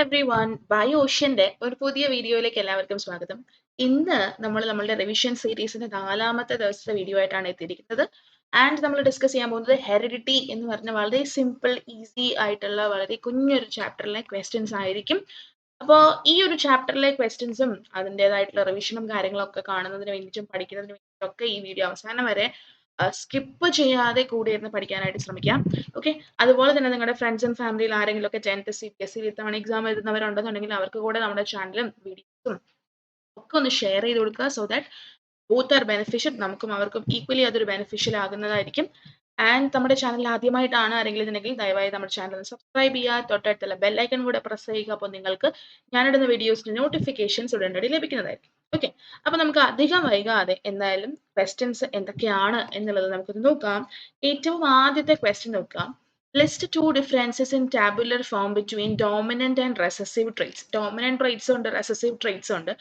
Everyone, bio ഓഷ്യന്റെ ഒരു പുതിയ വീഡിയോയിലേക്ക് എല്ലാവർക്കും സ്വാഗതം. ഇന്ന് നമ്മൾ നമ്മളുടെ റിവിഷൻ സീരീസിന്റെ 4ാമത്തെ ദിവസത്തെ വീഡിയോ ആയിട്ടാണ് എത്തിയിരിക്കുന്നത്. ആൻഡ് നമ്മൾ ഡിസ്കസ് ചെയ്യാൻ പോകുന്നത് ഹെറിഡിറ്റി എന്ന് പറഞ്ഞ വളരെ സിമ്പിൾ, ഈസി ആയിട്ടുള്ള വളരെ കുഞ്ഞൊരു ചാപ്റ്ററിലെ ക്വസ്റ്റ്യൻസ് ആയിരിക്കും. അപ്പോൾ ഈ ഒരു ചാപ്റ്ററിലെ ക്വസ്റ്റ്യൻസും അതിൻ്റെതായിട്ടുള്ള റിവിഷനും കാര്യങ്ങളൊക്കെ കാണുന്നതിന് വേണ്ടിയിട്ടും പഠിക്കുന്നതിന് വേണ്ടിയിട്ടൊക്കെ ഈ വീഡിയോ അവസാനം വരെ സ്കിപ്പ് ചെയ്യാതെ കൂടെ ഇരുന്ന് പഠിക്കാനായിട്ട് ശ്രമിക്കാം. ഓക്കെ, അതുപോലെ തന്നെ നിങ്ങളുടെ ഫ്രണ്ട്സ് ആൻഡ് ഫാമിലിയിൽ ആരെങ്കിലും ഒക്കെ 10th CPSC ഇത്തവണ എക്സാം എഴുതുന്നവരുണ്ടെന്നുണ്ടെങ്കിൽ അവർക്ക് കൂടെ നമ്മുടെ ചാനലും വീഡിയോസും ഒക്കെ ഒന്ന് ഷെയർ ചെയ്ത് കൊടുക്കുക. So that both are beneficial, നമുക്കും അവർക്കും ഈക്വലി അതൊരു ബെനിഫിഷ്യൽ ആകുന്നതായിരിക്കും. ആൻഡ് നമ്മുടെ ചാനൽ ആദ്യമായിട്ടാണ് ആരെങ്കിലും ഇതുണ്ടെങ്കിൽ ദയവായി നമ്മുടെ ചാനൽ ഒന്ന് സബ്സ്ക്രൈബ് ചെയ്യുക, തൊട്ടടുത്തുള്ള ബെല്ലൈക്കൺ കൂടെ പ്രസ് ചെയ്യുക. അപ്പോൾ നിങ്ങൾക്ക് ഞാനിടുന്ന വീഡിയോസിന്റെ നോട്ടിഫിക്കേഷൻസ് ഉടനടി ലഭിക്കുന്നതായിരിക്കും. ഓക്കെ, അപ്പൊ നമുക്ക് അധികം വൈകാതെ എന്തായാലും ക്വസ്റ്റ്യൻസ് എന്തൊക്കെയാണ് എന്നുള്ളത് നമുക്കൊന്ന് നോക്കാം. ഏറ്റവും ആദ്യത്തെ ക്വസ്റ്റ്യൻ നോക്കാം. List 2 differences in tabular form between dominant and recessive traits. Dominant traits ഉണ്ട്, recessive traits ഉണ്ട്.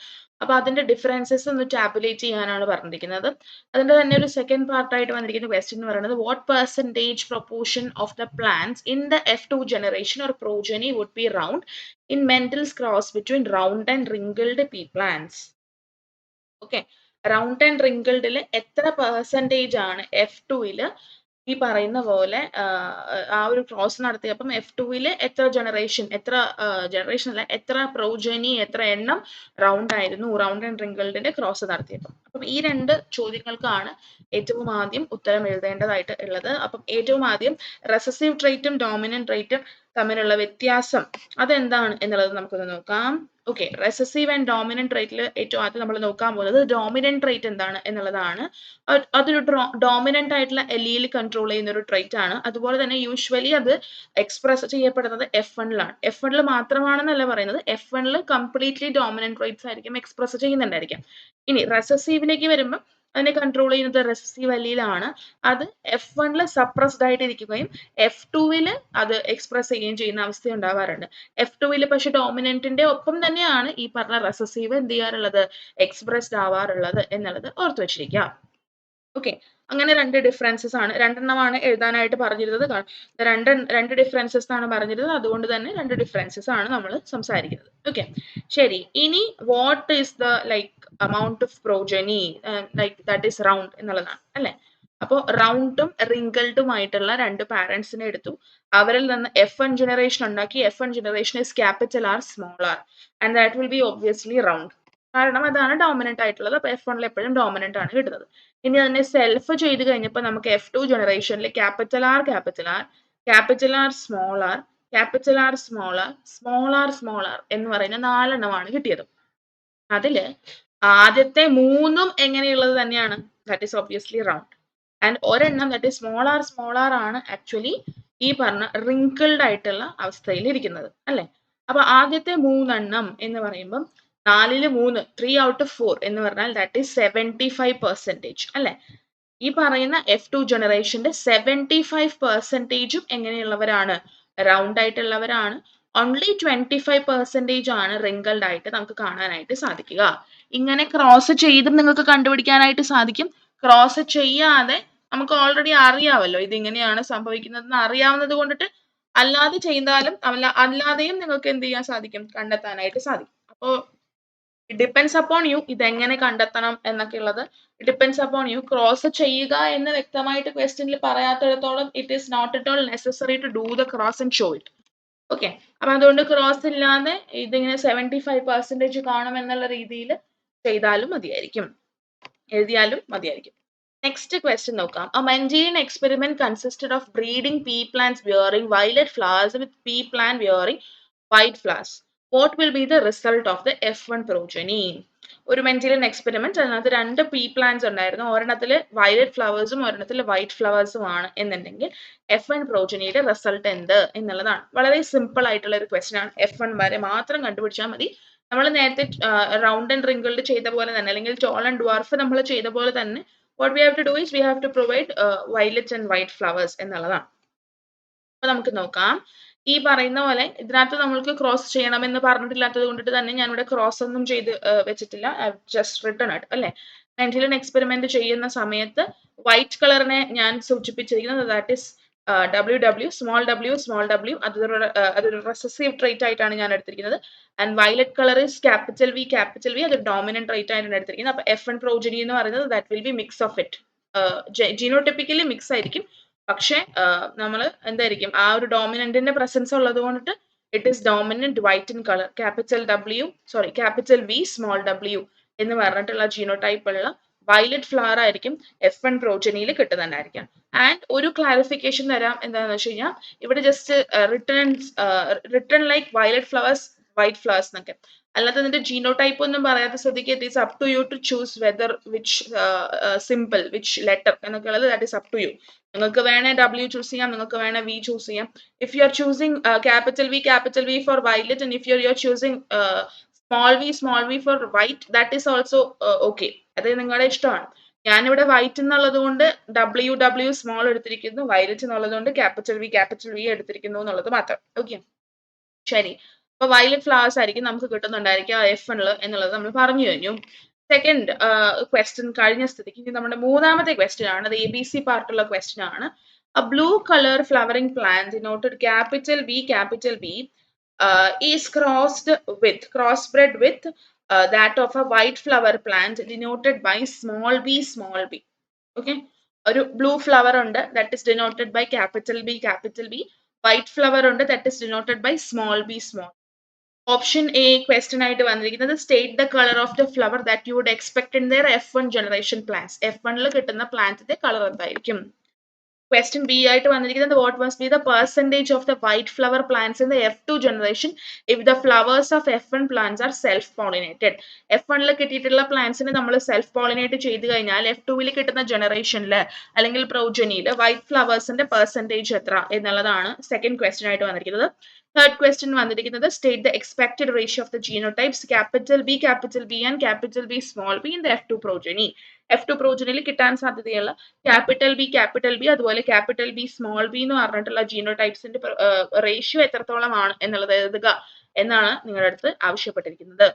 അപ്പൊ അതിന്റെ ഡിഫറൻസസ് ഒന്ന് ടാബുലേറ്റ് ചെയ്യാനാണ് പറഞ്ഞിരിക്കുന്നത്. അതിന്റെ തന്നെ ഒരു സെക്കൻഡ് പാർട്ടായിട്ട് വന്നിരിക്കുന്ന ക്വസ്റ്റ്യൻ എന്ന് പറയുന്നത് what percentage proportion of the plants in the F2 generation or progeny would be round in Mendel's cross between round and wrinkled pea plants. Okay, round and റിങ്കിൾഡിൽ എത്ര പെർസെൻറ്റേജ് ആണ് F2 ഈ പറയുന്ന പോലെ ആ ഒരു ക്രോസ് നടത്തിയപ്പം F2 എത്ര generation അല്ല, എത്ര പ്രോജനി, എത്ര എണ്ണം റൗണ്ട് ആയിരുന്നു റൗണ്ട് ആൻഡ് റിങ്കിൾഡിന്റെ ക്രോസ് നടത്തിയപ്പം. അപ്പം ഈ രണ്ട് ചോദ്യങ്ങൾക്കാണ് ഏറ്റവും ആദ്യം ഉത്തരം എഴുതേണ്ടതായിട്ട് ഉള്ളത്. അപ്പം ഏറ്റവും ആദ്യം റെസസീവ് ട്രേറ്റും ഡോമിനന്റ് ട്രേറ്റും തമ്മിലുള്ള വ്യത്യാസം അതെന്താണ് എന്നുള്ളത് നമുക്കൊന്ന് നോക്കാം. ഓക്കെ, റെസസീവ് ആൻഡ് ഡോമിനന്റ് ട്രേറ്റിൽ ഏറ്റവും ആദ്യം നമ്മൾ നോക്കാൻ പോകുന്നത് ഡോമിനന്റ് ട്രേറ്റ് എന്താണ് എന്നുള്ളതാണ്. അതൊരു ഡോമിനന്റ് ആയിട്ടുള്ള എലീൽ കൺട്രോൾ ചെയ്യുന്ന ഒരു ട്രേറ്റ് ആണ്. അതുപോലെ തന്നെ യൂഷ്വലി അത് എക്സ്പ്രസ് ചെയ്യപ്പെടുന്നത് F1 F1 മാത്രമാണെന്നല്ല പറയുന്നത്, F1 കംപ്ലീറ്റ്ലി ഡോമിനന്റ് ട്രേറ്റ്സ് ആയിരിക്കും എക്സ്പ്രസ് ചെയ്യുന്നുണ്ടായിരിക്കാം. ഇനി റെസസീവിലേക്ക് വരുമ്പോൾ അതിനെ കൺട്രോൾ ചെയ്യുന്നത് റെസസീവ് അല്ലീലാണ്. അത് F1 സപ്രസ്ഡ് ആയിട്ട് ഇരിക്കുകയും F2 അത് എക്സ്പ്രസ് ചെയ്യുകയും ചെയ്യുന്ന അവസ്ഥ ഉണ്ടാവാറുണ്ട്. F2 പക്ഷെ ഡോമിനന്റിന്റെ ഒപ്പം തന്നെയാണ് ഈ പറഞ്ഞ റെസസീവ് എന്ത് ചെയ്യാറുള്ളത്, എക്സ്പ്രസ്ഡ് ആവാറുള്ളത് എന്നുള്ളത് ഓർത്തു വെച്ചിരിക്കുക. ഓക്കെ, അങ്ങനെ രണ്ട് ഡിഫറൻസസ് ആണ്, രണ്ടെണ്ണമാണ് എഴുതാനായിട്ട് പറഞ്ഞിരുന്നത്. രണ്ട് ഡിഫറൻസസ് ആണ് പറഞ്ഞിരുന്നത്, അതുകൊണ്ട് തന്നെ രണ്ട് ഡിഫറൻസസ് ആണ് നമ്മൾ സംസാരിക്കുന്നത്. ഓക്കെ, ശരി. ഇനി what is the amount of progeny that is round എന്നുള്ളതാണ് അല്ലെ. അപ്പോൾ റൗണ്ടും റിങ്കിൾഡും ആയിട്ടുള്ള രണ്ട് പാരന്റ്സിനെ എടുത്തു, അവരിൽ നിന്ന് F1 ജനറേഷൻ ഉണ്ടാക്കി. F1 generation is capital R small R and that will be obviously round, കാരണം അതാണ് ഡോമിനന്റ് ആയിട്ടുള്ളത്. അപ്പൊ F1 എപ്പോഴും ഡോമിനന്റ് ആണ് കിട്ടുന്നത്. ഇനി അതിനെ സെൽഫ് ചെയ്ത് കഴിഞ്ഞപ്പോൾ നമുക്ക് F2 ജനറേഷനിൽ capital R small R small R എന്ന് പറയുന്ന 4 എണ്ണമാണ് കിട്ടിയത്. അതില് ആദ്യത്തെ 3 എങ്ങനെയുള്ളത് തന്നെയാണ്, that is obviously round. And ഒരെണ്ണം ദാറ്റ് ഈസ് സ്മോൾ ആർ ആണ് ആക്ച്വലി ഈ പറഞ്ഞ റിങ്കിൾഡ് ആയിട്ടുള്ള അവസ്ഥയിൽ ഇരിക്കുന്നത് അല്ലെ. അപ്പൊ ആദ്യത്തെ 3 എണ്ണം എന്ന് പറയുമ്പം 3 3 out of 4 എന്ന് പറഞ്ഞാൽ ദാറ്റ് ഈസ് 75% അല്ലെ. ഈ പറയുന്ന F2 ജനറേഷന്റെ 75% എങ്ങനെയുള്ളവരാണ്, റൗണ്ട് ആയിട്ടുള്ളവരാണ്. ഓൺലി 25% ആണ് റിങ്കിൾഡ് ആയിട്ട് നമുക്ക് കാണാനായിട്ട് സാധിക്കുക. ഇങ്ങനെ ക്രോസ് ചെയ്തും നിങ്ങൾക്ക് കണ്ടുപിടിക്കാനായിട്ട് സാധിക്കും. ക്രോസ് ചെയ്യാതെ നമുക്ക് ഓൾറെഡി അറിയാമല്ലോ ഇതിങ്ങനെയാണ് സംഭവിക്കുന്നതെന്ന് അറിയാവുന്നത് കൊണ്ടിട്ട് അല്ലാതെ ചെയ്താലും അല്ലാതെയും നിങ്ങൾക്ക് എന്ത് ചെയ്യാൻ സാധിക്കും, കണ്ടെത്താനായിട്ട് സാധിക്കും. അപ്പോൾ ഡിപ്പെൻസ് അപ്പോൺ യു ഇതെങ്ങനെ കണ്ടെത്തണം എന്നൊക്കെ ഉള്ളത് ഡിപ്പെൻസ് അപ്പോൺ യു. ക്രോസ് ചെയ്യുക എന്ന് വ്യക്തമായിട്ട് ക്വസ്റ്റ്യനിൽ പറയാത്തിടത്തോളം it is not at all necessary to do the cross and show it. Okay, അപ്പൊ അതുകൊണ്ട് ക്രോസ് ഇല്ലാതെ ഇതിങ്ങനെ 75% കാണും എന്നുള്ള രീതിയിൽ ചെയ്താലും മതിയായിരിക്കും, എഴുതിയാലും മതിയായിരിക്കും. നെക്സ്റ്റ് ക്വസ്റ്റ്യൻ നോക്കാം. A Mendelian experiment consisted of breeding pea plants bearing violet flowers with pea plant bearing white flowers. What will be the result of the F1 progeny? ഒരു മെന്റലിയൻ എക്സ്പെരിമെന്റ്, അതിനകത്ത് 2 പീ പ്ലാന്റ്സ് ഉണ്ടായിരുന്നു. ഒരെണ്ണത്തിൽ violet ഫ്ലവേഴ്സും ഒരെണ്ണത്തിൽ white ഫ്ലവേഴ്സും ആണ് എന്നുണ്ടെങ്കിൽ F1 പ്രോജനിയുടെ result എന്ത് എന്നുള്ളതാണ്. വളരെ സിമ്പിൾ ആയിട്ടുള്ള ഒരു ക്വസ്റ്റ്യൻ ആണ്. F1 വരെ മാത്രം കണ്ടുപിടിച്ചാൽ മതി. നമ്മൾ നേരത്തെ റൗണ്ട് ആൻഡ് റിങ്കിൾഡ് ചെയ്ത പോലെ തന്നെ, അല്ലെങ്കിൽ ടോൾ ആൻഡ് ഡ്വാർഫ് നമ്മൾ ചെയ്ത പോലെ തന്നെ what we have to do is we have to provide violet and white flowers എന്നുള്ളതാണ്. അപ്പൊ നമുക്ക് നോക്കാം. ഈ പറയുന്ന പോലെ ഇതിനകത്ത് നമ്മൾക്ക് ക്രോസ് ചെയ്യണമെന്ന് പറഞ്ഞിട്ടില്ലാത്തത് കൊണ്ടിട്ട് തന്നെ ഞാൻ ഇവിടെ ക്രോസ് ഒന്നും ചെയ്ത് വെച്ചിട്ടില്ല, ജസ്റ്റ് റിട്ടൺ ഇട്ട് അല്ലെ. മെന്റലിയൻ എക്സ്പെരിമെന്റ് ചെയ്യുന്ന സമയത്ത് വൈറ്റ് കളറിനെ ഞാൻ സൂചിപ്പിച്ചിരിക്കുന്നത് that is WW small w അതൊരു റെസസീവ് ട്രേറ്റ് ആയിട്ടാണ് ഞാൻ എടുത്തിരിക്കുന്നത്. And violet colour is capital V അതൊരു ഡോമിനന്റ് ട്രേറ്റ് ആയിട്ടാണ് എടുത്തിരിക്കുന്നത്. അപ്പൊ F1 പ്രോജനി എന്ന് പറയുന്നത് that will be mix of it. Genotypically mix ആയിരിക്കും, പക്ഷെ നമ്മൾ എന്തായിരിക്കും ആ ഒരു ഡോമിനന്റിന്റെ പ്രസൻസ് ഉള്ളത് കൊണ്ടിട്ട് it is dominant white in colour. Capital V small w എന്ന് പറഞ്ഞിട്ടുള്ള ജീനോടൈപ്പ് ഉള്ള വയലറ്റ് ഫ്ലവർ ആയിരിക്കും F1 പ്രോജനിയിൽ കിട്ടുന്നുണ്ടായിരിക്കാം. ആൻഡ് ഒരു ക്ലാരിഫിക്കേഷൻ തരാം, എന്താണെന്ന് വെച്ച് കഴിഞ്ഞാൽ ഇവിടെ just return like violet flowers white flowers എന്നൊക്കെ, അല്ലാതെ ഇതിന്റെ ജീനോടൈപ്പ് ഒന്നും പറയാത്ത സ്ഥിതിക്ക് it is up to you to choose whether which simple which letter എന്നൊക്കെ ഉള്ളത് that is up to you. നിങ്ങൾക്ക് വേണേ W ചൂസ് ചെയ്യാം, നിങ്ങൾക്ക് വേണേ V ചൂസ് ചെയ്യാം. If you are choosing capital V for violet and if you are choosing small v for white, that is also okay. അത് നിങ്ങളുടെ ഇഷ്ടമാണ്. ഞാനിവിടെ വൈറ്റ് എന്നുള്ളത് കൊണ്ട് W സ്മോൾ എടുത്തിരിക്കുന്നു, വയലറ്റ് എന്നുള്ളത് കൊണ്ട് ക്യാപിറ്റൽ V എടുത്തിരിക്കുന്നു എന്നുള്ളത് മാത്രം. ഓക്കെ, ശരി. അപ്പൊ വയലറ്റ് ഫ്ലവേഴ്സ് ആയിരിക്കും നമുക്ക് കിട്ടുന്നുണ്ടായിരിക്കും F1 എന്നുള്ളത് നമ്മൾ പറഞ്ഞു കഴിഞ്ഞു. സെക്കൻഡ് ക്വസ്റ്റ്യൻ കഴിഞ്ഞ സ്ഥിതിക്ക് ഇനി നമ്മുടെ മൂന്നാമത്തെ ക്വസ്റ്റ്യൻ ആണ്. അത് ABC പാർട്ടുള്ള ക്വസ്റ്റ്യൻ ആണ്. A blue color flowering plant denoted capital B is crossbred with that of a white flower plant denoted by small b. Okay, ഒരു blue flower ഉണ്ട് that is denoted by capital B. White flower ഉണ്ട് that is denoted by small b. Option A question ആയിട്ട് വന്നിരിക്കുന്നത് state the color of the flower that you would expect in their F1 generation plants. F1 ൽ കിട്ടുന്ന പ്ലാന്റിന്റെ colour എന്തായിരിക്കും? Question B ആയിട്ട് വന്നിരിക്കുന്നത് what must be the percentage of the white flower plants in the F2 generation if the flowers of F1 plants are self pollinated. F1 ൽ കിട്ടിയിട്ടുള്ള പ്ലാന്റ്സിനെ നമ്മൾ self pollinate ചെയ്ത് കഴിഞ്ഞാൽ F2 ൽ കിട്ടുന്ന ജനറേഷനിൽ അല്ലെങ്കിൽ പ്രോജനിയിൽ വൈറ്റ് ഫ്ലവേഴ്സിന്റെ പെർസെന്റേജ് എത്ര എന്നുള്ളതാണ് സെക്കൻഡ് ക്വസ്റ്റ്യൻ ആയിട്ട് വന്നിരിക്കുന്നത്. തേർഡ് ക്വസ്റ്റ്യൻ വന്നിരിക്കുന്നത് state the expected ratio of the genotypes capital B and capital B small b in the F2 progeny. F2 പ്രോജനിയിൽ കിട്ടാൻ സാധ്യതയുള്ള ക്യാപിറ്റൽ B അതുപോലെ ക്യാപിറ്റൽ B സ്മോൾ b എന്ന് പറഞ്ഞിട്ടുള്ള ജീനോടൈപ്സിന്റെ റേഷ്യോ എത്രത്തോളമാണ് എന്നുള്ളത് എഴുതുക എന്നാണ് നിങ്ങളുടെ അടുത്ത് ആവശ്യപ്പെട്ടിരിക്കുന്നത്.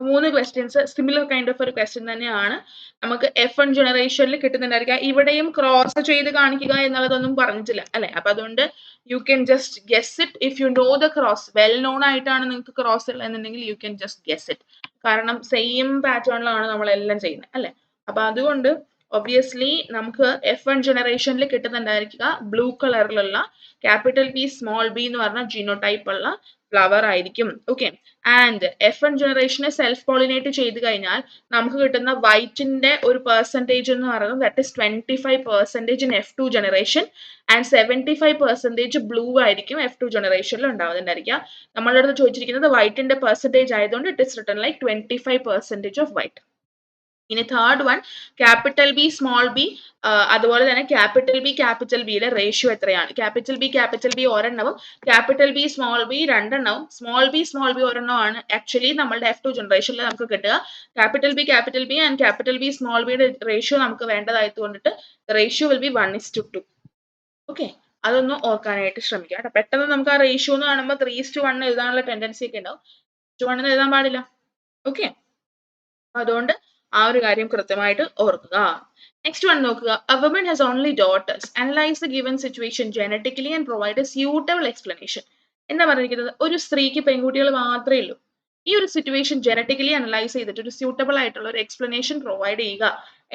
മൂന്ന് ക്വസ്റ്റ്യൻസ് സിമിലർ കൈൻഡ് ഓഫ് ഒരു ക്വസ്റ്റ്യൻ തന്നെയാണ് നമുക്ക് F1 ജനറേഷനിൽ കിട്ടുന്നുണ്ടായിരിക്കുക. ഇവിടെയും ക്രോസ് ചെയ്ത് കാണിക്കുക എന്നുള്ളതൊന്നും പറഞ്ഞിട്ടില്ല അല്ലെ. അപ്പൊ അതുകൊണ്ട് you can just guess it if you know the cross. Well known ആയിട്ടാണ് നിങ്ങൾക്ക് ക്രോസ് ഉള്ളത് എന്നുണ്ടെങ്കിൽ you can just guess it. കാരണം സെയിം പാറ്റേണിലാണ് നമ്മളെല്ലാം ചെയ്യുന്നത് അല്ലെ. അപ്പൊ അതുകൊണ്ട് ഒബ്വിയസ്ലി നമുക്ക് F1 ജനറേഷനിൽ കിട്ടുന്നുണ്ടായിരിക്കുക ബ്ലൂ കളറിലുള്ള ക്യാപിറ്റൽ B സ്മോൾ b എന്ന് പറഞ്ഞ ജീനോടൈപ്പ് ഉള്ള ഫ്ലവർ ആയിരിക്കും. ഓക്കെ, ആൻഡ് F1 ജനറേഷനെ സെൽഫ് പോളിനേറ്റ് ചെയ്ത് കഴിഞ്ഞാൽ നമുക്ക് കിട്ടുന്ന വൈറ്റിന്റെ ഒരു പെർസെന്റേജ് എന്ന് പറയുന്നത് that is 25% in F2 generation and 75% blue ആയിരിക്കും F2 ജനറേഷനിൽ ഉണ്ടാവുന്നുണ്ടായിരിക്കുക. നമ്മളുടെ അടുത്ത് ചോദിച്ചിരിക്കുന്നത് വൈറ്റിന്റെ പെർസെന്റേജ് ആയതുകൊണ്ട് it is written like 25% of white. ഇനി third one capital B small b അതുപോലെ തന്നെ ക്യാപിറ്റൽ ബിയുടെ റേഷ്യോ എത്രയാണ്? ക്യാപിറ്റൽ B ഒരെണ്ണവും ക്യാപിറ്റൽ B സ്മോൾ b രണ്ടെണ്ണവും സ്മോൾ b ഒരെണ്ണമാണ് ആക്ച്വലി നമ്മളുടെ F2 ജനറേഷനിൽ നമുക്ക് കിട്ടുക. Capital B and capital B small ബിയുടെ റേഷ്യോ നമുക്ക് വേണ്ടതായിട്ട് കൊണ്ടിട്ട് റേഷ്യോ വിൽ ബി 1:2. ഓക്കെ, അതൊന്ന് ഓർക്കാനായിട്ട് ശ്രമിക്കുക കേട്ടോ. പെട്ടെന്ന് നമുക്ക് ആ റേഷ്യോ എന്ന് കാണുമ്പോൾ 3:1 എഴുതാനുള്ള ടെൻഡൻസി ഒക്കെ ഉണ്ടാവും. 3:1 എഴുതാൻ പാടില്ല. ഓക്കെ, അതുകൊണ്ട് ആ ഒരു കാര്യം കൃത്യമായിട്ട് ഓർക്കുക. നെക്സ്റ്റ് വൺ നോക്കുക. A woman has only daughters. Analyze the given situation genetically and provide a suitable explanation. എന്താ പറഞ്ഞിരിക്കുന്നത്? ഒരു സ്ത്രീക്ക് പെൺകുട്ടികൾ മാത്രമേ ഉള്ളൂ. ഈ ഒരു സിറ്റുവേഷൻ ജനറ്റിക്കലി അനലൈസ് ചെയ്തിട്ട് ഒരു സ്യൂട്ടബിൾ ആയിട്ടുള്ള ഒരു എക്സ്പ്ലനേഷൻ പ്രൊവൈഡ് ചെയ്യുക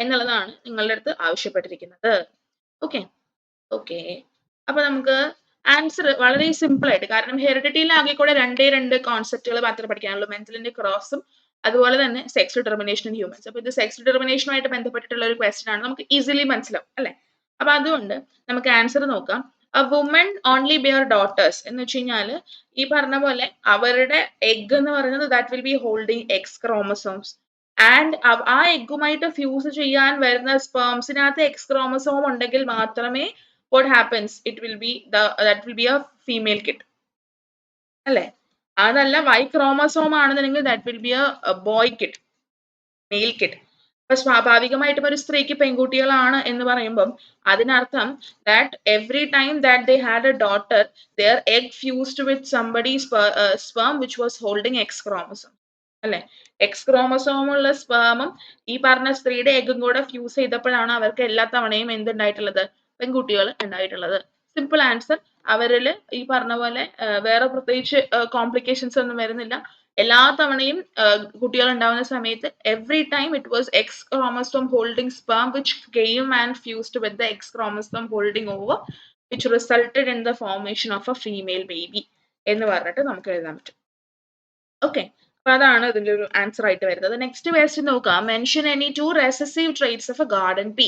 എന്നുള്ളതാണ് നിങ്ങളുടെ അടുത്ത് ആവശ്യപ്പെട്ടിരിക്കുന്നത്. ഓക്കെ, അപ്പൊ നമുക്ക് ആൻസർ വളരെ സിമ്പിൾ ആയിട്ട്, കാരണം ഹെറിഡിറ്റിയിൽ ആകെ കൂടെ രണ്ട് കോൺസെപ്റ്റുകൾ മാത്രമേ പഠിക്കാനുള്ളൂ, മെന്റലിന്റെ ക്രോസും അതുപോലെ തന്നെ സെക്സ് ഡിറ്റർമിനേഷൻ ഇൻ ഹ്യൂമൻസ്. അപ്പൊ ഇത് സെക്സ് ഡിറ്റർമിനേഷനുമായിട്ട് ബന്ധപ്പെട്ടിട്ടുള്ള ഒരു ക്വസ്റ്റ്യൻ ആണ്, നമുക്ക് ഈസിലി മനസ്സിലാവും അല്ലെ. അപ്പൊ അതുകൊണ്ട് നമുക്ക് ആൻസർ നോക്കാം. A woman only bear daughters എന്ന് വെച്ച് കഴിഞ്ഞാൽ ഈ പറഞ്ഞ പോലെ അവരുടെ എഗ് എന്ന് പറയുന്നത് that will be holding X chromosomes and ആ എഗ്ഗുമായിട്ട് ഫ്യൂസ് ചെയ്യാൻ വരുന്ന സ്പേംസിനകത്ത് X chromosome ഉണ്ടെങ്കിൽ മാത്രമേ what happens it will be that will be a female kid അല്ലെ. അതല്ല Y chromosome ആണെന്നുണ്ടെങ്കിൽ that will be a boy kid, male kid. അപ്പൊ സ്വാഭാവികമായിട്ടും ഒരു സ്ത്രീക്ക് പെൺകുട്ടികളാണ് എന്ന് പറയുമ്പം അതിനർത്ഥം that every time that they had a daughter their egg fused with somebody's sperm which was holding X chromosome അല്ലെ. X chromosome ഉള്ള സ്പേമും ഈ പറഞ്ഞ സ്ത്രീയുടെ എഗ്ഗും കൂടെ ഫ്യൂസ് ചെയ്തപ്പോഴാണ് അവർക്ക് എല്ലാ തവണയും എന്തുണ്ടായിട്ടുള്ളത്? പെൺകുട്ടികൾ ഉണ്ടായിട്ടുള്ളത്. Simple answer. അവരിൽ ഈ പറഞ്ഞ പോലെ വേറെ പ്രത്യേകിച്ച് കോംപ്ലിക്കേഷൻസ് ഒന്നും വരുന്നില്ല. എല്ലാ തവണയും കുട്ടികൾ ഉണ്ടാവുന്ന സമയത്ത് every time it was X chromosome holding sperm which came and fused with the X chromosome holding over which resulted in the formation of a female baby എന്ന് പറഞ്ഞിട്ട് നമുക്ക് എഴുതാൻ പറ്റും. ഓക്കെ, അപ്പൊ അതാണ് ഇതിന്റെ ഒരു ആൻസർ ആയിട്ട് വരുന്നത്. നെക്സ്റ്റ് ക്വസ്റ്റ്യൻ നോക്കാം. Mention any two recessive traits of a garden pea.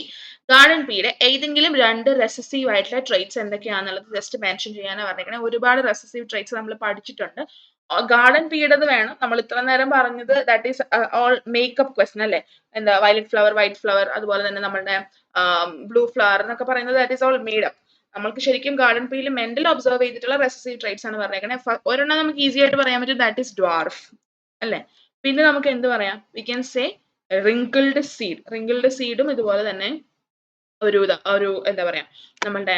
Garden പീയുടെ ഏതെങ്കിലും രണ്ട് റെസസീവ് ആയിട്ടുള്ള ട്രേറ്റ്സ് എന്തൊക്കെയാണെന്നുള്ളത് ജസ്റ്റ് മെൻഷൻ ചെയ്യാനാണ് പറഞ്ഞിരിക്കുന്നത്. ഒരുപാട് റെസസീവ് ട്രേറ്റ്സ് നമ്മൾ പഠിച്ചിട്ടുണ്ട്. ഗാർഡൻ പീയുടേത് വേണം. നമ്മൾ ഇത്ര നേരം പറഞ്ഞത് that is all makeup question അല്ലേ. എന്താ വയലറ്റ് ഫ്ലവർ, വൈറ്റ് ഫ്ലവർ, അതുപോലെ തന്നെ നമ്മളുടെ ബ്ലൂ ഫ്ലവർ എന്നൊക്കെ പറയുന്നത് ദാറ്റ് ഈസ് ഓൾ മെയ്ഡപ്പ്. നമ്മൾക്ക് ശരിക്കും ഗാർഡൻ പീയിൽ മെന്റൽ ഒബ്സർവ് ചെയ്തിട്ടുള്ള റെസസീവ് ട്രേറ്റ്സ് ആണ് പറഞ്ഞേക്കുന്നത്. ഒരെണ്ണം നമുക്ക് ഈസി ആയിട്ട് പറയാൻ പറ്റും, ദാറ്റ് ഈസ് ഡ്വാർഫ് അല്ലെ. പിന്നെ നമുക്ക് എന്ത് പറയാം, we can say wrinkled seed. Wrinkled സീഡും ഇതുപോലെ തന്നെ ഒരു എന്താ പറയാ നമ്മളുടെ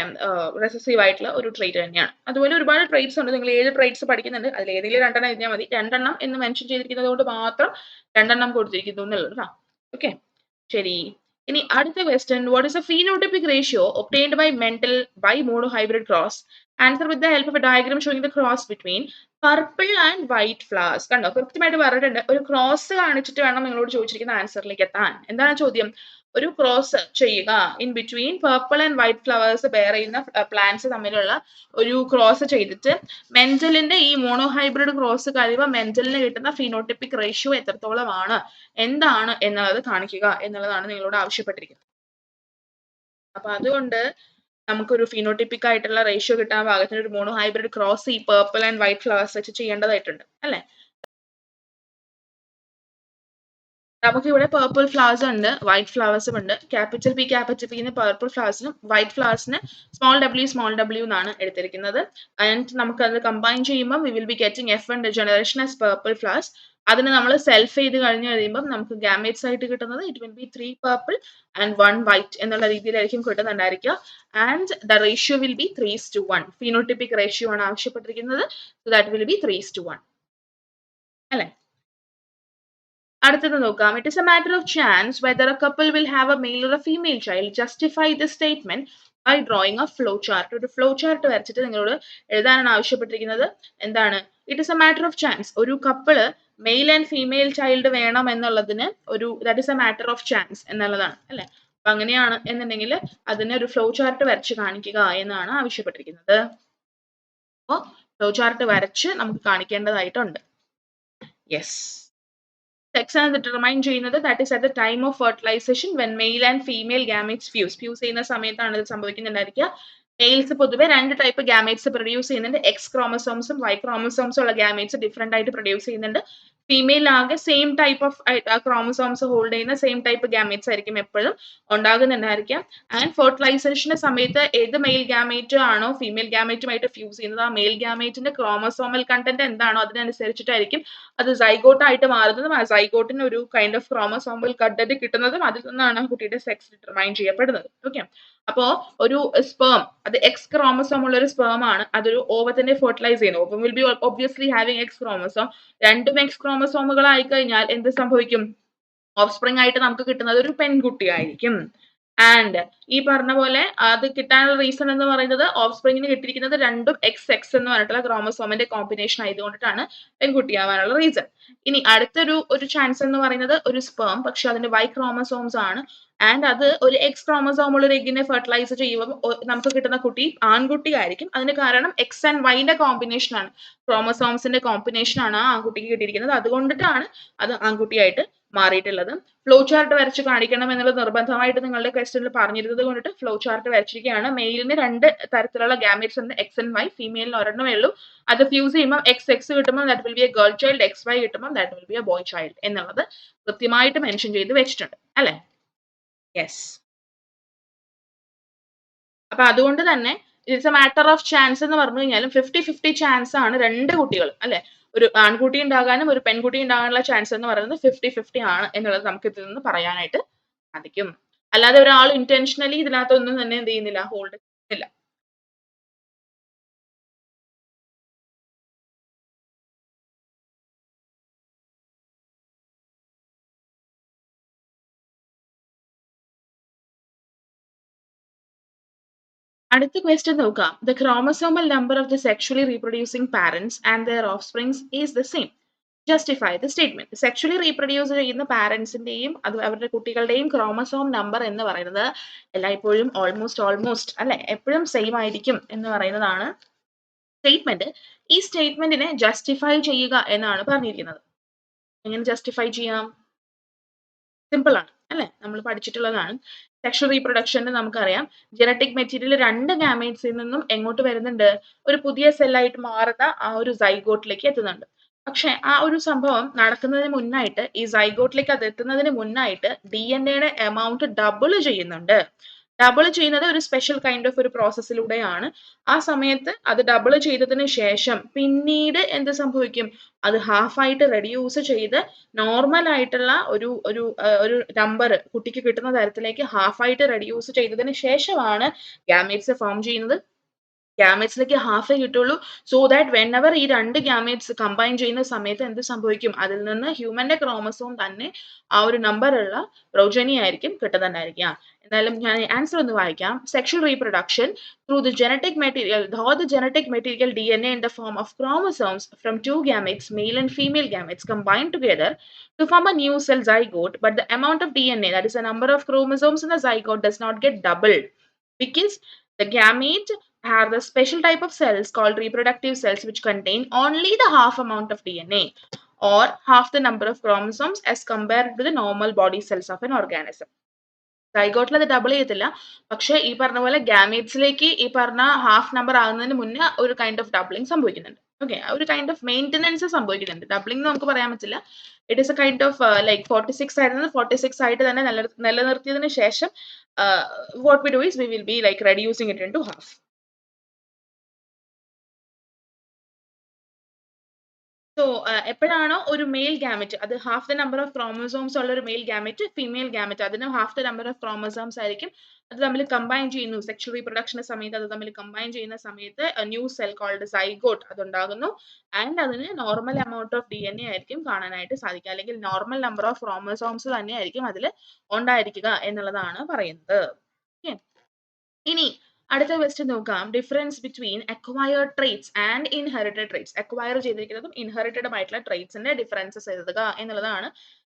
റെസസീവ് ആയിട്ടുള്ള ഒരു ട്രേറ്റ് തന്നെയാണ്. അതുപോലെ ഒരുപാട് ട്രേറ്റ്സ് ഉണ്ട്. നിങ്ങൾ 7 ട്രേറ്റ്സ് പഠിക്കുന്നുണ്ട്, അതിൽ ഏതെങ്കിലും 2 എഴുതിയാൽ മതി. 2 എന്ന് മെൻഷൻ ചെയ്തിരിക്കുന്നത് കൊണ്ട് മാത്രം 2 കൊടുത്തിരിക്കുന്നു എന്നുള്ളത്. ഓക്കെ, ശരി. ഇനി അടുത്ത question, what is A phenotypic ratio obtained by monohybrid cross? Answer with the help of a diagram showing the cross between purple and white flowers. കണ്ടോ, കൃത്യമായിട്ട് പറഞ്ഞിട്ടുണ്ട്. ഒരു ക്രോസ് കാണിച്ചിട്ട് വേണം നിങ്ങളോട് ചോദിച്ചിരിക്കുന്ന ആൻസറിലേക്ക് എത്താൻ. എന്താണ് ചോദ്യം? ഒരു ക്രോസ് ചെയ്യുക in between purple and white flowers bear ചെയ്യുന്ന പ്ലാന്റ്സ് തമ്മിലുള്ള ഒരു ക്രോസ് ചെയ്തിട്ട് മെന്റലിന്റെ ഈ മോണോഹൈബ്രിഡ് ക്രോസ് കഴിയുമ്പോൾ മെന്റലിന് കിട്ടുന്ന ഫിനോട്ടിപ്പിക് റേഷ്യോ എത്രത്തോളമാണ്, എന്താണ് എന്നുള്ളത് കാണിക്കുക എന്നുള്ളതാണ് നിങ്ങളോട് ആവശ്യപ്പെട്ടിരിക്കുന്നത്. അപ്പൊ അതുകൊണ്ട് നമുക്കൊരു ഫിനോട്ടിപ്പിക് ആയിട്ടുള്ള റേഷ്യോ കിട്ടാൻ പാകത്തിന് ഒരു മോണോഹൈബ്രിഡ് ക്രോസ് ഈ പർപ്പിൾ ആൻഡ് വൈറ്റ് ഫ്ലവേഴ്സ് വെച്ച് ചെയ്യേണ്ടതായിട്ടുണ്ട് അല്ലെ. നമുക്ക് ഇവിടെ പേർപ്പിൾ ഫ്ലവേഴ്സ് ഉണ്ട്, വൈറ്റ് ഫ്ലവേഴ്സും ഉണ്ട്. ക്യാപിറ്റൽ പി പേർപ്പിൾ ഫ്ലവേഴ്സിനും വൈറ്റ് ഫ്ലവേഴ്സിന് സ്മോൾ ഡബ്ല്യൂ എന്നാണ് എടുത്തിരിക്കുന്നത്. ആൻഡ് നമുക്ക് അത് കമ്പൈൻ ചെയ്യുമ്പോൾ we will be getting F1 generation as purple flowers. അതിന് നമ്മൾ സെൽഫ് ചെയ്ത് കഴിഞ്ഞ് കഴിയുമ്പോൾ നമുക്ക് ഗാമേറ്റ്സ് ആയിട്ട് കിട്ടുന്നത് it will be 3 purple and 1 white എന്നുള്ള രീതിയിലായിരിക്കും കിട്ടുന്നുണ്ടായിരിക്കുക. And the ratio will be 3:1. Phenotypic ratio ആണ് ആവശ്യപ്പെട്ടിരിക്കുന്നത്. സോ ദാറ്റ് വിൽ ബി 3:1 അല്ലെ. അടുത്തത് നോക്കാം. It is a matter of chance whether a couple will have a male or a female child. Justify this statement by drawing a flow chart. ഒരു flow chart വരച്ചിട്ട് നിങ്ങളോട് എഴുതാനാണ് ആവശ്യപ്പെട്ടിരിക്കുന്നത്. എന്താണ്? It is a matter of chance. ഒരു couple mail and female child വേണം എന്നുള്ളതിന് that is A matter of chance എന്നുള്ളതാണ് അല്ലെ. അപ്പൊ അങ്ങനെയാണ് എന്നുണ്ടെങ്കിൽ അതിന് ഒരു ഫ്ലോ ചാർട്ട് വരച്ച് കാണിക്കുക എന്നാണ് ആവശ്യപ്പെട്ടിരിക്കുന്നത്. അപ്പോ ഫ്ലോ ചാർട്ട് വരച്ച് നമുക്ക് കാണിക്കേണ്ടതായിട്ടുണ്ട്. യെസ്. സെക്സ് ആണ് ഡിറ്റർമൈൻ ചെയ്യുന്നത്. That is at the time of fertilization when male and female gametes fuse ചെയ്യുന്ന സമയത്താണ് ഇത് സംഭവിക്കുന്നുണ്ടായിരിക്കുക. മെയിൽസ് പൊതുവെ 2 ടൈപ്പ് ഗാമേറ്റ്സ് പ്രൊഡ്യൂസ് ചെയ്യുന്നുണ്ട്. എക്സ് ക്രോമസോംസും വൈ ക്രോമസോംസും ഉള്ള ഗാമേറ്റ്സ് ഡിഫറെന്റ് ആയിട്ട് പ്രൊഡ്യൂസ് ചെയ്യുന്നുണ്ട്. ഫീമെയിൽ ആകെ same type of chromosomes hold ചെയ്യുന്ന സെയിം ടൈപ്പ് ഗാമേറ്റ്സ് ആയിരിക്കും എപ്പോഴും ഉണ്ടാകുന്നുണ്ടായിരിക്കാം. ആൻഡ് ഫെർട്ടിലൈസേഷന്റെ സമയത്ത് ഏത് മെയിൽ ഗാമേറ്റ് ആണോ ഫീമെയിൽ ഗാമേറ്റുമായിട്ട് ഫ്യൂസ് ചെയ്യുന്നത്, ആ മെയിൽ ഗാമേറ്റിന്റെ ക്രോമസോമൽ കണ്ടന്റ് എന്താണോ അതിനനുസരിച്ചിട്ടായിരിക്കും അത് സൈഗോട്ട് ആയിട്ട് മാറുന്നതും ആ സൈഗോട്ടിന് ഒരു കൈൻഡ് ഓഫ് ക്രോമസോമൽ കണ്ടന്റ് കിട്ടുന്നതും അതിൽ നിന്നാണ് കുട്ടിയുടെ സെക്സ് ഡിറ്റർമൈൻ ചെയ്യപ്പെടുന്നത്. ഓക്കെ, അപ്പോ ഒരു സ്പേം അത് എക്സ് ക്രോമസോം ഉള്ള ഒരു സ്പേം ആണ്. അതൊരു ഓവത്തിനെ ഫെർട്ടിലൈസ് ചെയ്യുന്നു. Ovum will be obviously having X chromosome. രണ്ടും എക്സ് ക്രോമസോമുകളായി കഴിഞ്ഞാൽ എന്ത് സംഭവിക്കും? ഓഫ് സ്പ്രിംഗ് ആയിട്ട് നമുക്ക് കിട്ടുന്നത് ഒരു പെൺകുട്ടി ആയിരിക്കും. ആൻഡ് ഈ പറഞ്ഞ പോലെ അത് കിട്ടാനുള്ള റീസൺ എന്ന് പറയുന്നത് ഓഫ് സ്പ്രിങ്ങിന് കിട്ടിയിരിക്കുന്നത് രണ്ടും എക്സ് എന്ന് പറഞ്ഞിട്ടുള്ള ക്രോമസോമിന്റെ കോമ്പിനേഷൻ ആയതുകൊണ്ടിട്ടാണ് പെൺകുട്ടിയാവാനുള്ള റീസൺ. ഇനി അടുത്തൊരു ചാൻസ് എന്ന് പറയുന്നത് ഒരു സ്പേം, പക്ഷെ അതിന്റെ വൈ ക്രോമസോംസ് ആണ്. ആൻഡ് അത് ഒരു എക്സ് ക്രോമസോം ഉള്ള ഒരു എഗ്ഗിനെ ഫെർട്ടിലൈസ് ചെയ്യുമ്പോൾ നമുക്ക് കിട്ടുന്ന കുട്ടി ആൺകുട്ടി ആയിരിക്കും. അതിന് കാരണം എക്സ് ആൻഡ് വൈന്റെ കോമ്പിനേഷൻ ആണ്, ക്രോമസോംസിന്റെ കോമ്പിനേഷൻ ആണ് ആ ആൺകുട്ടിക്ക് കിട്ടിയിരിക്കുന്നത്. അതുകൊണ്ടിട്ടാണ് അത് ആൺകുട്ടിയായിട്ട് മാറിയിട്ടുള്ളത്. ഫ്ലോ ചാർട്ട് വരച്ച് കാണിക്കണം എന്നുള്ളത് നിർബന്ധമായിട്ട് നിങ്ങളുടെ ക്വസ്റ്റ്യനിൽ പറഞ്ഞിരുന്നത് കൊണ്ടിട്ട് ഫ്ലോ ചാർട്ട് വരച്ചിരിക്കുകയാണ്. മെയിലിന് 2 തരത്തിലുള്ള ഗാമേറ്റ്സ് ഉണ്ട്, എക്സ് ആൻഡ് വൈ. ഫീമെയിലിന് ഒരെണ്ണമേ ഉള്ളൂ. അത് ഫ്യൂസ് ചെയ്യുമ്പോൾ എക്സ് കിട്ടുമ്പോൾ that will be a girl child, X Y കിട്ടുമ്പോൾ that will be a boy child എന്നുള്ളത് കൃത്യമായിട്ട് മെൻഷൻ ചെയ്ത് വെച്ചിട്ടുണ്ട് അല്ലെ. യെസ്. അപ്പൊ അതുകൊണ്ട് തന്നെ it's A matter of chance എന്ന് പറഞ്ഞു കഴിഞ്ഞാലും 50-50 ചാൻസ് ആണ് 2 കുട്ടികൾ അല്ലെ. ഒരു ആൺകുട്ടി ഉണ്ടാകാനും ഒരു പെൺകുട്ടി ഉണ്ടാകാനുള്ള ചാൻസ് എന്ന് പറയുന്നത് 50-50 ആണ് എന്നുള്ളത് നമുക്ക് ഇതിൽ നിന്ന് പറയാനായിട്ട് സാധിക്കും. അല്ലാതെ ഒരാൾ ഇന്റൻഷനലി ഇതിനകത്തൊന്നും തന്നെ എന്ത് ചെയ്യുന്നില്ല, ഹോൾഡ് ചെയ്യുന്നില്ല. അടുത്ത ക്വസ്റ്റ്യൻ നോക്കാം. The chromosomal number of the sexually reproducing parents and their offsprings is the same. Justify the statement. Sexually reproduce ചെയ്യുന്ന പാരന്റ്സിന്റെയും അത് അവരുടെ കുട്ടികളുടെയും ക്രോമസോം നമ്പർ എന്ന് പറയുന്നത് എല്ലായ്പ്പോഴും ഓൾമോസ്റ്റ് അല്ലെ എപ്പോഴും സെയിം ആയിരിക്കും എന്ന് പറയുന്നതാണ് സ്റ്റേറ്റ്മെന്റ്. ഈ സ്റ്റേറ്റ്മെന്റിനെ ജസ്റ്റിഫൈ ചെയ്യുക എന്നാണ് പറഞ്ഞിരിക്കുന്നത്. എങ്ങനെ ജസ്റ്റിഫൈ ചെയ്യാം? സിമ്പിൾ ആണ് അല്ലെ, നമ്മൾ പഠിച്ചിട്ടുള്ളതാണ്. സെക്ഷൽ റീപ്രൊഡക്ഷന് നമുക്കറിയാം ജനറ്റിക് മെറ്റീരിയൽ രണ്ട് ഗാമേറ്റ്സിൽ നിന്നും എങ്ങോട്ട് വരുന്നുണ്ട്, ഒരു പുതിയ സെല്ലായിട്ട് മാറുന്ന ആ ഒരു സൈഗോട്ടിലേക്ക് എത്തുന്നുണ്ട്. പക്ഷെ ആ ഒരു സംഭവം നടക്കുന്നതിന് മുന്നായിട്ട്, ഈ സൈഗോട്ടിലേക്ക് അത് എത്തുന്നതിന് മുന്നായിട്ട് DNA എമൗണ്ട് ഡബിൾ ചെയ്യുന്നുണ്ട്. ഡബിൾ ചെയ്യുന്നത് ഒരു സ്പെഷ്യൽ കൈൻഡ് ഓഫ് ഒരു പ്രോസസ്സിലൂടെയാണ്. ആ സമയത്ത് അത് ഡബിൾ ചെയ്തതിന് ശേഷം പിന്നീട് എന്ത് സംഭവിക്കും, അത് ഹാഫായിട്ട് റെഡ്യൂസ് ചെയ്ത് നോർമൽ ആയിട്ടുള്ള ഒരു നമ്പർ കുട്ടിക്ക് കിട്ടുന്ന തരത്തിലേക്ക് ഹാഫായിട്ട് റെഡ്യൂസ് ചെയ്തതിന് ശേഷമാണ് ഗാമേറ്റ്സ് ഫോം ചെയ്യുന്നത്. ഗാമേറ്റ്സിലേക്ക് ഹാഫേ കിട്ടുള്ളൂ. സോ ദാറ്റ് വെനെവർ ഈ രണ്ട് ഗാമേറ്റ്സ് കമ്പൈൻ ചെയ്യുന്ന സമയത്ത് എന്ത് സംഭവിക്കും, അതിൽ നിന്ന് ഹ്യൂമന്റെ ക്രോമസോം തന്നെ ആ ഒരു നമ്പർ ഉള്ള പ്രൊജനി ആയിരിക്കും കിട്ടുന്നുണ്ടായിരിക്കുക. എന്തായാലും ഞാൻ ആൻസർ ഒന്ന് വായിക്കാം. Sexual reproduction through the genetic material, the genetic material DNA in the form of chromosomes from two gametes, male and female gametes, combined together to form a new cell zygote, but the amount of DNA, that is the number of chromosomes in the zygote, does not get doubled because the gamete have the special type of cells called reproductive cells which contain only the half amount of DNA or half the number of chromosomes as compared to the normal body cells of an organism. സൈഗോട്ടിൽ അത് double ചെയ്യത്തില്ല, പക്ഷെ ഈ പറഞ്ഞ പോലെ ഗാമേറ്റ്സിലേക്ക് ഈ പറഞ്ഞ half number ആകുന്നതിന് മുന്നേ ഒരു കൈൻഡ് ഓഫ് ഡബിളിംഗ് സംഭവിക്കുന്നുണ്ട്. ഓക്കെ, ഒരു കൈൻഡ് ഓഫ് മെയിൻ്റനൻസ് സംഭവിക്കുന്നുണ്ട്. ഡബിളിംഗ് നമുക്ക് പറയാൻ പറ്റില്ല. It is a kind of like 46 ആയിരുന്നത് 46 ആയിട്ട് തന്നെ നിലനിർത്തിയതിനു ശേഷം what we do is we will be like reducing it into half. So എപ്പോഴാണോ ഒരു മെയിൽ ഗാമറ്റ്, അത് half the number of chromosomes ഉള്ള ഒരു മെയിൽ ഗാമറ്റ്, ഫീമെയിൽ ഗാമറ്റ് അതിന് half the number of chromosomes ആയിരിക്കും, അത് തമ്മിൽ കമ്പൈൻ ചെയ്യുന്നു സെക്ഷൽ റീപ്രൊഡക്ഷന്റെ സമയത്ത്, അത് തമ്മിൽ കമ്പൈൻ ചെയ്യുന്ന സമയത്ത് ന്യൂ സെൽ കോൾഡ് സൈഗോട്ട് അതുണ്ടാകുന്നു. ആൻഡ് അതിന് നോർമൽ എമൗണ്ട് ഓഫ് DNA ആയിരിക്കും കാണാനായിട്ട് സാധിക്കുക, അല്ലെങ്കിൽ നോർമൽ നമ്പർ ഓഫ് ക്രോമോസോംസ് തന്നെ ആയിരിക്കും അതിൽ ഉണ്ടായിരിക്കുക എന്നുള്ളതാണ് പറയുന്നത്. ഓക്കെ, ഇനി അടുത്ത ക്വസ്റ്റ്യൻ നോക്കാം. Difference between acquired traits and inherited traits. Acquire ചെയ്തിരിക്കുന്നതും ഇൻഹെറിറ്റഡും ആയിട്ടുള്ള ട്രേറ്റ്സിന്റെ ഡിഫറൻസസ് എഴുതുക എന്നുള്ളതാണ്.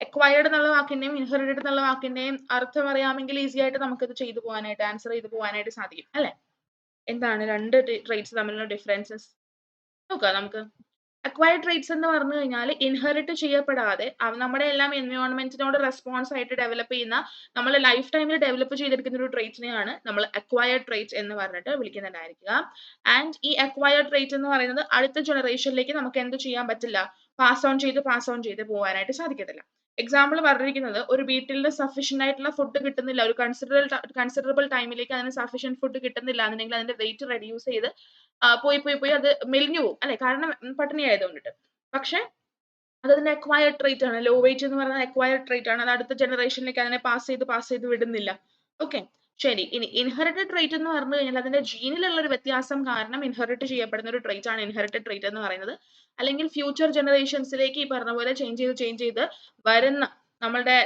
അക്വയർഡ് എന്നുള്ള വാക്കിന്റെയും ഇൻഹെറിറ്റഡ് എന്നുള്ള വാക്കിന്റെയും അർത്ഥം അറിയാമെങ്കിൽ ഈസി ആയിട്ട് നമുക്കിത് ചെയ്തു പോകാനായിട്ട്, ആൻസർ ചെയ്തു പോകാനായിട്ട് സാധിക്കും അല്ലെ. എന്താണ് രണ്ട് ട്രേറ്റ്സ് തമ്മിലുള്ള ഡിഫറൻസസ് നോക്കാം നമുക്ക്. അക്വയർഡ് ട്രേറ്റ്സ് എന്ന് പറഞ്ഞു കഴിഞ്ഞാൽ ഇൻഹെറിറ്റ് ചെയ്യപ്പെടാതെ നമ്മുടെ എല്ലാം എൻവയോൺമെന്റിനോട് റെസ്പോൺസ് ആയിട്ട് ഡെവലപ്പ് ചെയ്യുന്ന, നമ്മൾ ലൈഫ് ടൈമിൽ ഡെവലപ്പ് ചെയ്തെടുക്കുന്ന ഒരു ട്രേറ്റിനെയാണ് നമ്മൾ അക്വയർഡ് ട്രേറ്റ് എന്ന് പറഞ്ഞിട്ട് വിളിക്കുന്നുണ്ടായിരിക്കുക. ആൻഡ് ഈ അക്വയർഡ് ട്രേറ്റ് എന്ന് പറയുന്നത് അടുത്ത ജനറേഷനിലേക്ക് നമുക്ക് എന്ത് ചെയ്യാൻ പറ്റില്ല, പാസ് ഓൺ ചെയ്ത് പോകാനായിട്ട് സാധിക്കത്തില്ല. എക്സാമ്പിൾ പറഞ്ഞിരിക്കുന്നത്, ഒരു വീട്ടിൽ സഫീഷ്യന്റ് ആയിട്ടുള്ള ഫുഡ് കിട്ടുന്നില്ല, ഒരു കൺസിഡറബിൾ ടൈമിലേക്ക് അതിന് സഫീഷ്യന്റ് ഫുഡ് കിട്ടുന്നില്ല എന്നുണ്ടെങ്കിൽ അതിന്റെ വെയിറ്റ് റെഡ്യൂസ് ചെയ്ത് പോയി അത് മെലിഞ്ഞു പോകും അല്ലെ, കാരണം പട്ടിണി ആയതുകൊണ്ടിട്ട്. പക്ഷെ അതതിന്റെ അക്വയർഡ് ട്രേറ്റ് ആണ്. ലോ വെയിറ്റ് എന്ന് പറയുന്നത് അക്വയർഡ് ട്രേറ്റ് ആണ്. അത് അടുത്ത ജനറേഷനിലേക്ക് അതിനെ പാസ് ചെയ്ത് വിടുന്നില്ല. ഓക്കെ, ശരി. ഇനി ഇൻഹെറിറ്റഡ് ട്രേറ്റ് എന്ന് പറഞ്ഞു കഴിഞ്ഞാൽ അതിന്റെ ജീനിലുള്ള ഒരു വ്യത്യാസം കാരണം ഇൻഹെറിറ്റ് ചെയ്യപ്പെടുന്ന ഒരു ട്രേറ്റ് ആണ് ഇൻഹെറിറ്റഡ് ട്രേറ്റ് എന്ന് പറയുന്നത്. അല്ലെങ്കിൽ ഫ്യൂച്ചർ ജനറേഷൻസിലേക്ക് ഈ പറഞ്ഞ പോലെ ചേഞ്ച് ചെയ്ത് വരുന്ന നമ്മളുടെ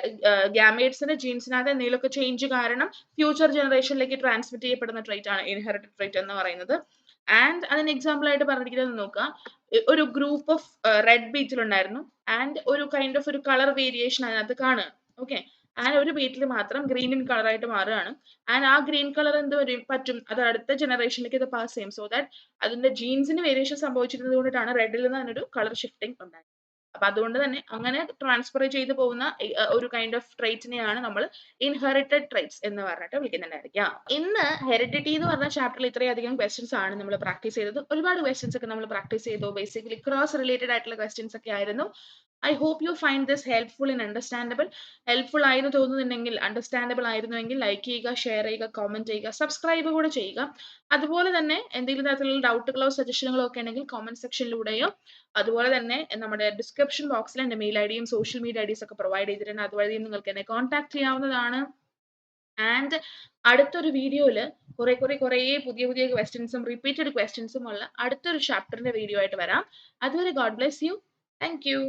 ഗാമേറ്റ്സിന്റെ ജീൻസിനകത്ത് എന്തെങ്കിലുമൊക്കെ ചേഞ്ച് കാരണം ഫ്യൂച്ചർ ജനറേഷനിലേക്ക് ട്രാൻസ്മിറ്റ് ചെയ്യപ്പെടുന്ന ട്രേറ്റ് ആണ് ഇൻഹെറിറ്റഡ് ട്രേറ്റ് എന്ന് പറയുന്നത്. ആൻഡ് അതിന് എക്സാമ്പിൾ ആയിട്ട് പറഞ്ഞിരിക്കുന്നത് നോക്കുക, ഒരു ഗ്രൂപ്പ് ഓഫ് റെഡ് ബീറ്റിൽ ഉണ്ടായിരുന്നു ആൻഡ് ഒരു കൈൻഡ് ഓഫ് ഒരു കളർ വേരിയേഷൻ അതിനകത്ത് കാണുക. ഓക്കെ, ആൻഡ് ഒരു ബീറ്റിൽ മാത്രം ഗ്രീൻ ഇൻ കളർ ആയിട്ട് മാറുകയാണ്. ആൻഡ് ആ ഗ്രീൻ കളർ എന്ത് പറ്റും, അത് അടുത്ത ജനറേഷനിലേക്ക് ഇത് പാസ് ചെയ്യും. സോ ദാറ്റ് അതിന്റെ ജീൻസിന് വേരിയേഷൻ സംഭവിച്ചിരുന്നത് കൊണ്ടിട്ടാണ് റെഡിൽ നിന്ന് അതിനൊരു കളർ ഷിഫ്റ്റിംഗ് ഉണ്ടായത്. അപ്പൊ അതുകൊണ്ട് തന്നെ അങ്ങനെ ട്രാൻസ്ഫർ ചെയ്തു പോകുന്ന ഒരു കൈൻഡ് ഓഫ് ട്രേറ്റിനെയാണ് നമ്മൾ ഇൻഹെറിറ്റഡ് ട്രേറ്റ്സ് എന്ന് പറഞ്ഞിട്ട് വിളിക്കുന്നുണ്ടായിരിക്കുക. ഇന്ന് ഹെറിഡിറ്റി എന്ന് പറഞ്ഞ ചാപ്റ്ററിൽ ഇത്രയധികം ക്വസ്റ്റ്യൻസ് ആണ് നമ്മൾ പ്രാക്ടീസ് ചെയ്തത്. ഒരുപാട് ക്വസ്റ്റ്യൻസ് ഒക്കെ നമ്മൾ പ്രാക്ടീസ് ചെയ്തു. ബേസിക്കലി ക്രോസ് റിലേറ്റഡ് ആയിട്ടുള്ള ക്വസ്റ്റ്യൻസ് ഒക്കെ ആയിരുന്നു. I hope you find this helpful in understandable. Helpful ആയിരുന്നു തോന്നുന്നുണ്ടെങ്കിൽ, അണ്ടർസ്റ്റാൻഡബിൾ ആയിരുന്നുവെങ്കിൽ ലൈക്ക് ചെയ്യുക, ഷെയർ ചെയ്യുക, കമന്റ് ചെയ്യുക, സബ്സ്ക്രൈബ് കൂടെ ചെയ്യുക. അതുപോലെ തന്നെ എന്തെങ്കിലും തരത്തിലുള്ള ഡൗട്ടുകളോ സജഷനുകളോ ഒക്കെ ഉണ്ടെങ്കിൽ കമന്റ് സെക്ഷനിലൂടെയോ, അതുപോലെ തന്നെ നമ്മുടെ ഡിസ്ക്രിപ്ഷൻ ബോക്സിൽ എൻ്റെ മെയിൽ ഐഡിയും സോഷ്യൽ മീഡിയ ഐഡീസ് ഒക്കെ പ്രൊവൈഡ് ചെയ്തിട്ടുണ്ട്. അതുവഴിയും നിങ്ങൾക്ക് എന്നെ കോൺടാക്ട് ചെയ്യാവുന്നതാണ്. ആൻഡ് അടുത്തൊരു വീഡിയോയിൽ കുറേ പുതിയ ക്വസ്റ്റ്യൻസും റിപ്പീറ്റഡ് ക്വസ്റ്റ്യൻസും ഉള്ള അടുത്തൊരു ചാപ്റ്ററിന്റെ വീഡിയോ ആയിട്ട് വരാം. അതുവരെ God bless you. Thank you.